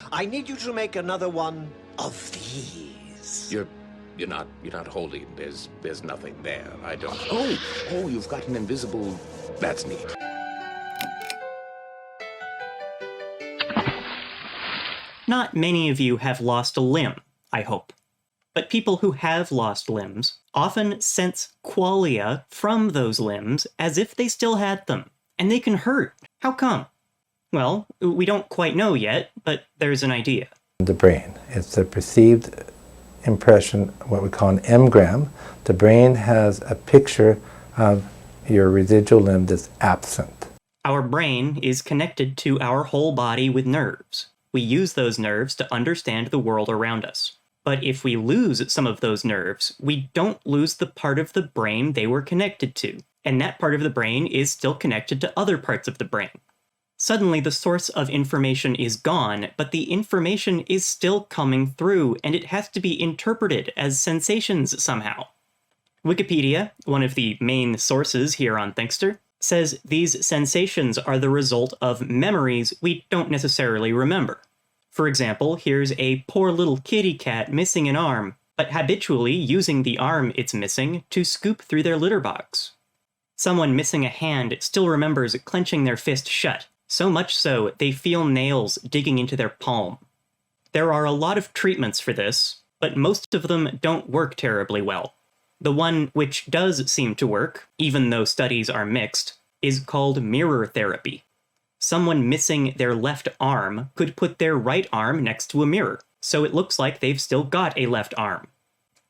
I need you to make another one of these. You're not holding. There's nothing there. I don't. Oh, you've got an invisible. That's neat. Not many of you have lost a limb, I hope. But people who have lost limbs often sense qualia from those limbs as if they still had them, and they can hurt. How come? Well, we don't quite know yet, but there's an idea. The brain. It's a perceived impression, what we call an engram. The brain has a picture of your residual limb that's absent. Our brain is connected to our whole body with nerves. We use those nerves to understand the world around us. But if we lose some of those nerves, we don't lose the part of the brain they were connected to. And that part of the brain is still connected to other parts of the brain. Suddenly, the source of information is gone, but the information is still coming through, and it has to be interpreted as sensations somehow. Wikipedia, one of the main sources here on Thinkster, says these sensations are the result of memories we don't necessarily remember. For example, here's a poor little kitty cat missing an arm, but habitually using the arm it's missing to scoop through their litter box. Someone missing a hand still remembers clenching their fist shut, so much so they feel nails digging into their palm. There are a lot of treatments for this, but most of them don't work terribly well. The one which does seem to work, even though studies are mixed, is called mirror therapy. Someone missing their left arm could put their right arm next to a mirror, so it looks like they've still got a left arm.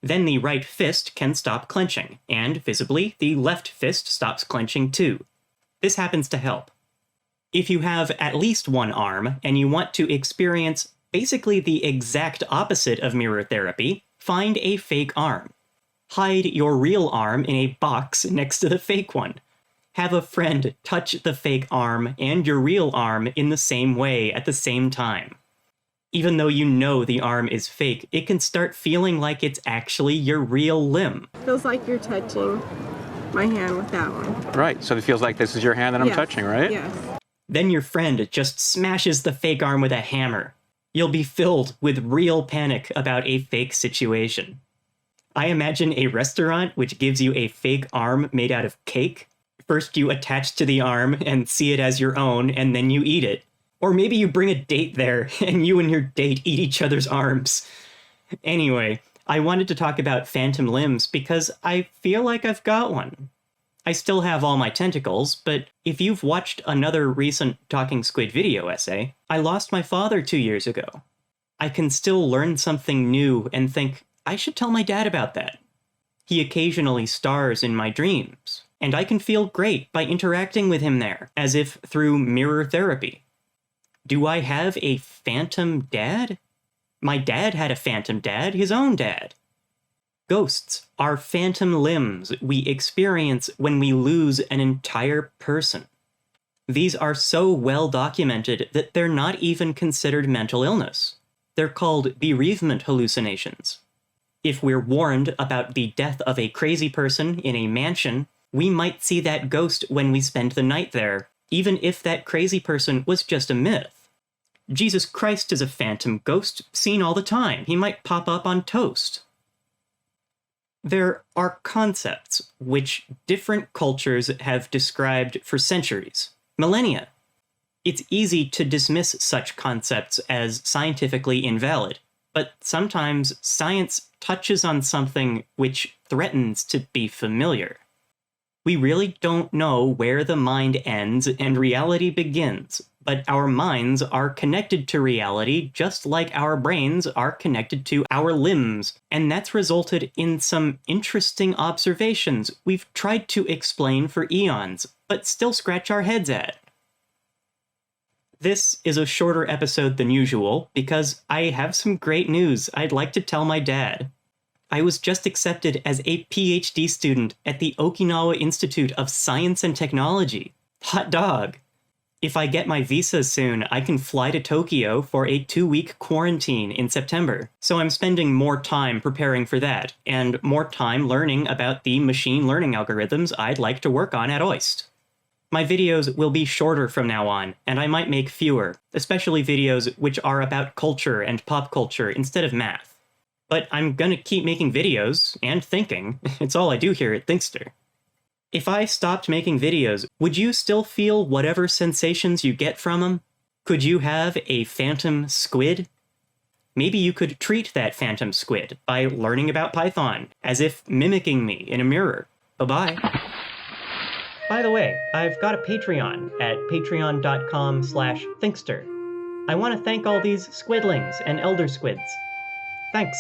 Then the right fist can stop clenching, and visibly, the left fist stops clenching too. This happens to help. If you have at least one arm, and you want to experience basically the exact opposite of mirror therapy, find a fake arm. Hide your real arm in a box next to the fake one. Have a friend touch the fake arm and your real arm in the same way at the same time. Even though you know the arm is fake, it can start feeling like it's actually your real limb. Feels like you're touching my hand with that one. Right, so it feels like this is your hand that I'm touching, right? Yes. Then your friend just smashes the fake arm with a hammer. You'll be filled with real panic about a fake situation. I imagine a restaurant which gives you a fake arm made out of cake. First you attach to the arm and see it as your own, and then you eat it. Or maybe you bring a date there, and you and your date eat each other's arms. Anyway, I wanted to talk about phantom limbs because I feel like I've got one. I still have all my tentacles, but if you've watched another recent Talking Squid video essay, I lost my father 2 years ago. I can still learn something new and think, I should tell my dad about that. He occasionally stars in my dreams, and I can feel great by interacting with him there, as if through mirror therapy. Do I have a phantom dad? My dad had a phantom dad, his own dad. Ghosts are phantom limbs we experience when we lose an entire person. These are so well documented that they're not even considered mental illness. They're called bereavement hallucinations. If we're warned about the death of a crazy person in a mansion, we might see that ghost when we spend the night there, even if that crazy person was just a myth. Jesus Christ is a phantom ghost seen all the time. He might pop up on toast. There are concepts which different cultures have described for centuries, millennia. It's easy to dismiss such concepts as scientifically invalid, but sometimes science touches on something which threatens to be familiar. We really don't know where the mind ends and reality begins, but our minds are connected to reality just like our brains are connected to our limbs, and that's resulted in some interesting observations we've tried to explain for eons, but still scratch our heads at. This is a shorter episode than usual because I have some great news I'd like to tell my dad. I was just accepted as a PhD student at the Okinawa Institute of Science and Technology. Hot dog! If I get my visa soon, I can fly to Tokyo for a 2-week quarantine in September. So I'm spending more time preparing for that, and more time learning about the machine learning algorithms I'd like to work on at OIST. My videos will be shorter from now on, and I might make fewer, especially videos which are about culture and pop culture instead of math. But I'm gonna keep making videos, and thinking. It's all I do here at Thinkster. If I stopped making videos, would you still feel whatever sensations you get from them? Could you have a phantom squid? Maybe you could treat that phantom squid by learning about Python, as if mimicking me in a mirror. Bye-bye. By the way, I've got a Patreon at patreon.com/thinkster. I want to thank all these squidlings and elder squids. Thanks.